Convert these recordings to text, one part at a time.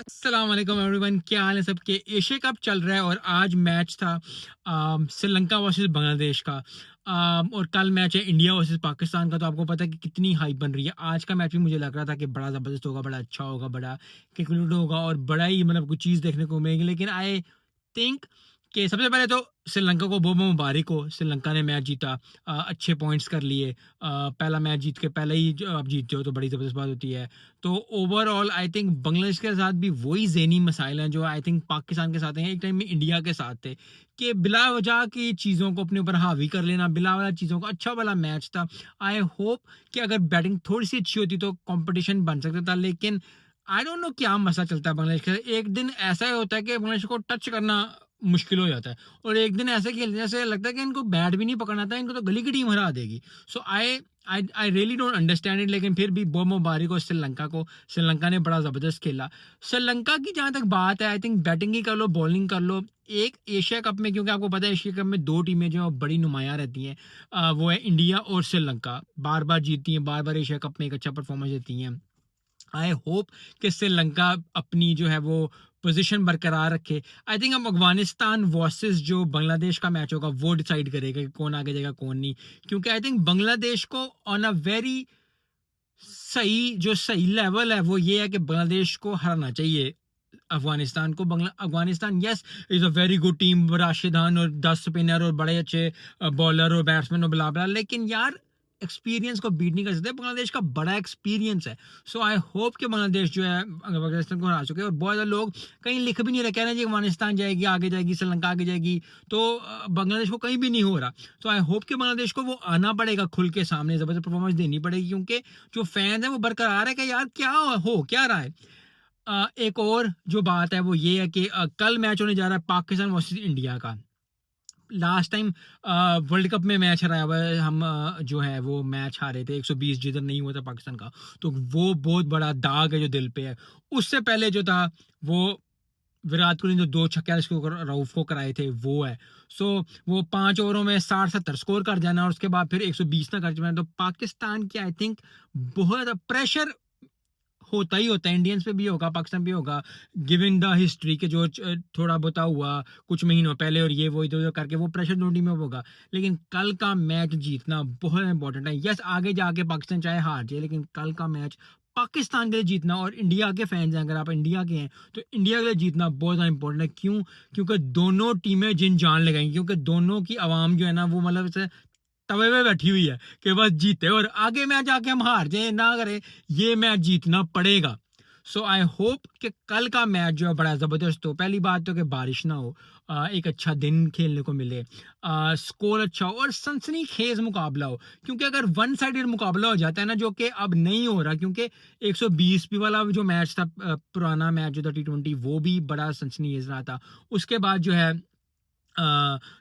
अस्सलाम वालेकुम एवरीवन, क्या हाल है सबके। एशिया कप चल रहा है और आज मैच था श्रीलंका वर्सेस बांग्लादेश का। और कल मैच है इंडिया वर्सेस पाकिस्तान का। तो आपको पता है कि कितनी हाइप बन रही है। आज का मैच भी मुझे लग रहा था कि बड़ा ज़बरदस्त होगा, बड़ा अच्छा होगा, बड़ा कैलकुलेटेड होगा और बड़ा ही मतलब कुछ चीज़ देखने को मिलेगी। लेकिन आई थिंक कि सबसे पहले तो श्रीलंका को बहुत मुबारक हो। श्रीलंका ने मैच जीता, अच्छे पॉइंट्स कर लिए। पहला मैच जीत के पहले ही आप जीत जाओ तो बड़ी ज़बरदस्त बात होती है। तो ओवरऑल आई थिंक बांग्लादेश के साथ भी वही ज़हनी मसाइल हैं जो आई थिंक पाकिस्तान के साथ हैं, एक टाइम में इंडिया के साथ थे, कि बिला वजह की चीज़ों को अपने ऊपर हावी कर लेना, बिला वजह चीज़ों को। अच्छा वाला मैच था। आई होप कि अगर बैटिंग थोड़ी सी अच्छी होती तो कंपटीशन बन सकता था। लेकिन आई डोंट नो क्या मसला चलता है बांग्लादेश के। एक दिन ऐसा ही होता है कि बांग्लादेश को टच करना मुश्किल हो जाता है और एक दिन ऐसे खेलने जैसे लगता है कि इनको बैट भी नहीं पकड़ना था, इनको तो गली की टीम हरा देगी। So I really don't understand it. लेकिन फिर भी बहुत मुबारक हो श्रीलंका को। श्रीलंका ने बड़ा ज़बरदस्त खेला। श्रीलंका की जहाँ तक बात है, आई थिंक बैटिंग ही कर लो, बॉलिंग कर लो। एक एशिया कप में, क्योंकि आपको पता है एशिया कप में दो टीमें जो हैं बड़ी नुमायाँ रहती हैं, वो है इंडिया और श्रीलंका। बार बार जीतती हैं, बार बार एशिया कप में एक अच्छा परफॉर्मेंस देती हैं। आई होप कि श्रीलंका अपनी जो है वो पोजीशन बरकरार रखे। आई थिंक अब अफगानिस्तान वर्सेस जो बांग्लादेश का मैच होगा वो डिसाइड करेगा कि कौन आगे जाएगा कौन नहीं। क्योंकि आई थिंक बांग्लादेश को ऑन अ वेरी सही लेवल है वो ये है कि बांग्लादेश को हराना चाहिए अफगानिस्तान को। Afghanistan yes is a very good team, Rashid Khan और 10 स्पिनर और बड़े अच्छे बॉलर और बैट्समैन और बिला बिला। लेकिन यार एक्सपीरियंस को बीट नहीं कर सकते। बांग्लादेश का बड़ा एक्सपीरियंस है। सो आई होप कि बांग्लादेश जो है अफगानिस्तान को हरा चुके। और बहुत सारे लोग कहीं लिख भी नहीं रहे, कह रहे हैं जी अफगानिस्तान जाएगी, आगे जाएगी, श्रीलंका आगे जाएगी। तो बांग्लादेश को कहीं भी नहीं हो रहा। तो आई होप कि बांग्लादेश को वो आना पड़ेगा खुल के सामने, जबरदस्त परफॉर्मेंस देनी पड़ेगी। क्योंकि जो फैंस हैं वो बरकरार है कि यार क्या हो क्या रहा है। एक और जो बात है वो ये है कि कल मैच होने जा रहा है पाकिस्तान वर्सेस इंडिया का। लास्ट टाइम वर्ल्ड कप में मैच हराया हुआ है हम, जो है वो मैच हारे थे 120 जिधर नहीं हुआ था पाकिस्तान का। तो वो बहुत बड़ा दाग है जो दिल पे है। उससे पहले जो था वो विराट कोहली ने जो 2 छक्के रऊफ को कराए थे वो है। सो वो 5 ओवरों में 60-70 स्कोर कर जाना और उसके बाद फिर 120 ना कर जाना। तो पाकिस्तान की आई थिंक बहुत प्रेशर होता ही होता है। इंडियंस पे भी होगा, पाकिस्तान भी होगा, गिविंग द हिस्ट्री के जो थोड़ा बहुत हुआ कुछ महीनों पहले और ये वो इधर उधर करके वो प्रेशर दोनों टीम में होगा। लेकिन कल का मैच जीतना बहुत इंपॉर्टेंट है। यस आगे जाके पाकिस्तान चाहे हार जाए, लेकिन कल का मैच पाकिस्तान के लिए जीतना, और इंडिया के फैंस हैं अगर आप इंडिया के हैं तो इंडिया के लिए जीतना बहुत ज़्यादा इंपॉर्टेंट है। क्यों? क्योंकि दोनों टीमें जिन जान लगाएंगी, क्योंकि दोनों की आवाम जो है ना वो मतलब तवे पे बैठी हुई है कि बस जीते और आगे मैच आके हम हार जाए ना करें, ये मैच जीतना पड़ेगा। सो आई होप कि कल का मैच जो है बड़ा ज़बरदस्त हो। पहली बात तो कि बारिश ना हो, एक अच्छा दिन खेलने को मिले, स्कोर अच्छा हो और सनसनीखेज मुकाबला हो। क्योंकि अगर वन साइडेड मुकाबला हो जाता है ना, जो कि अब नहीं हो रहा, क्योंकि 120 भी वाला जो मैच था, पुराना मैच जो था T20, वो भी बड़ा सनसनीखेज रहा था। उसके बाद जो है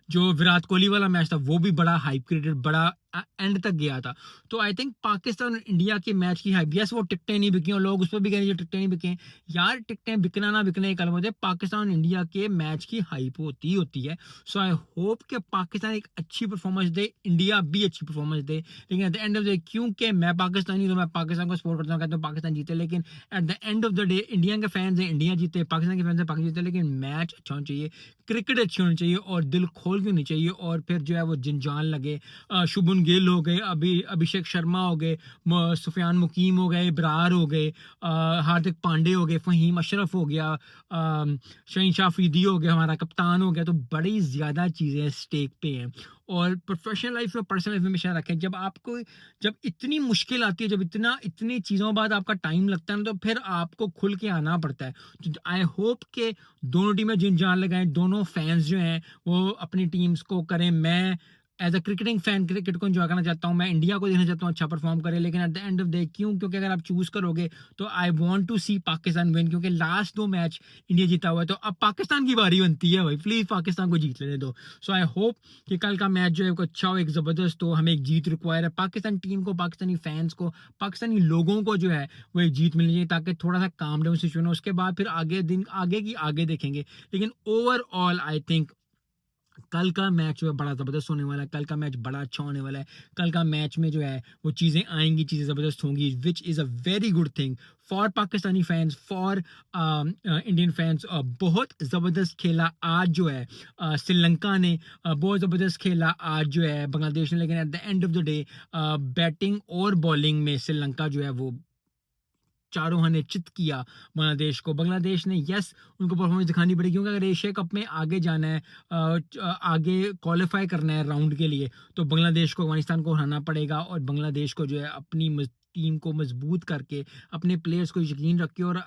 जो विराट कोहली वाला मैच था वो भी बड़ा हाइप क्रिएटेड, बड़ा एंड तक गया था। तो आई थिंक पाकिस्तान और इंडिया के मैच की हाइप, यस वो टिकटें नहीं बिकी और लोग उस पर भी कह रहे हैं टिकटें नहीं बिके। यार टिकटें बिकना ना बिकना एक अलग होता है, पाकिस्तान और इंडिया के मैच की हाइप होती है। सो आई होप कि पाकिस्तान एक अच्छी परफॉर्मेंस दे, इंडिया भी अच्छी परफॉर्मेंस दे। लेकिन at the end of the day, क्योंकि मैं पाकिस्तानी तो मैं पाकिस्तान को सपोर्ट करता हूँ, कहता हूँ पाकिस्तान जीते। लेकिन at the end of the day India के फैंस हैं इंडिया जीते, पाकिस्तान के फैंस हैं पाकिस्तान जीते। लेकिन मैच अच्छा होना चाहिए, क्रिकेट अच्छी होनी चाहिए और दिल खोल के होनी चाहिए। और फिर जो है वो जिन लगे, शुभमन गिल हो गए, अभिषेक शर्मा हो गए, सुफियान मुकीम हो गए, इब्रार हो गए, हार्दिक पांडे हो गए, फहीम अशरफ हो गया, शहीन शाह अफरीदी हो गया, हमारा कप्तान हो गया। तो बड़ी ज़्यादा चीज़ें स्टेक पे हैं। और प्रोफेशनल लाइफ में पर्सनल लाइफ में हमेशा रखें, जब इतनी मुश्किल आती है, जब इतनी चीज़ों बाद आपका टाइम लगता है ना, तो फिर आपको खुल के आना पड़ता है। तो आई होप के दोनों टीमें जिन जान लगाएं, दोनों फैंस जो हैं वो अपनी टीम्स को करें। मैं as a cricketing fan cricket को एंजॉय करना चाहता हूँ, मैं इंडिया को देखना चाहता हूँ अच्छा परफॉर्म करे। लेकिन at the end of day क्योंकि अगर आप चूज करोगे तो I want to see Pakistan win, क्योंकि लास्ट 2 मैच इंडिया जीता हुआ है। तो अब पाकिस्तान की बारी बनती है भाई, प्लीज पाकिस्तान को जीत लेने दो। सो आई होप कि कल का मैच जो है वो अच्छा हो, एक जबरदस्त हो। हमें एक जीत रिक्वायर है, पाकिस्तान टीम को, पाकिस्तानी फैंस को, पाकिस्तानी लोगों को जो है वो एक जीत मिलनी चाहिए, ताकि थोड़ा सा काम डाउन सिचुएशन हो। उसके बाद फिर आगे दिन आगे की आगे देखेंगे। लेकिन ओवरऑल आई थिंक कल का मैच जो है बड़ा ज़बरदस्त होने वाला है, कल का मैच बड़ा अच्छा होने वाला है। कल का मैच में जो है वो चीज़ें आएँगी, चीज़ें ज़बरदस्त होंगी, which is a very good thing for Pakistani fans, for Indian fans. बहुत ज़बरदस्त खेला आज जो है श्रीलंका ने, बहुत ज़बरदस्त खेला आज जो है बांग्लादेश ने, लेकिन at the end of the day batting और बॉलिंग में श्रीलंका जो है वो चारों ने चित किया बांग्लादेश को। बांग्लादेश ने यस उनको परफॉर्मेंस दिखानी पड़ेगी, क्योंकि अगर एशिया कप में आगे जाना है, आगे क्वालिफाई करना है राउंड के लिए, तो बांग्लादेश को अफगानिस्तान को हराना पड़ेगा। और बांग्लादेश को जो है अपनी टीम को मजबूत करके, अपने प्लेयर्स को यकीन रख के, और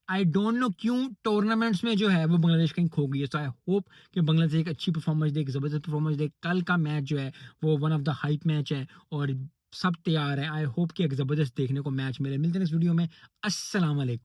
आई डोंट नो क्यों टूर्नामेंट्स में जो है वो बांग्लादेश कहीं खो गई है। सो आई होप कि बांग्लादेश एक अच्छी परफॉर्मेंस दे, एक ज़बरदस्त परफॉर्मेंस दे। कल का मैच जो है वो one of the hype match है, और सब तैयार हैं। आई होप कि एक ज़बरदस्त देखने को मैच मिले। मिलते हैं नेक्स्ट वीडियो में। अस्सलाम वालेकुम।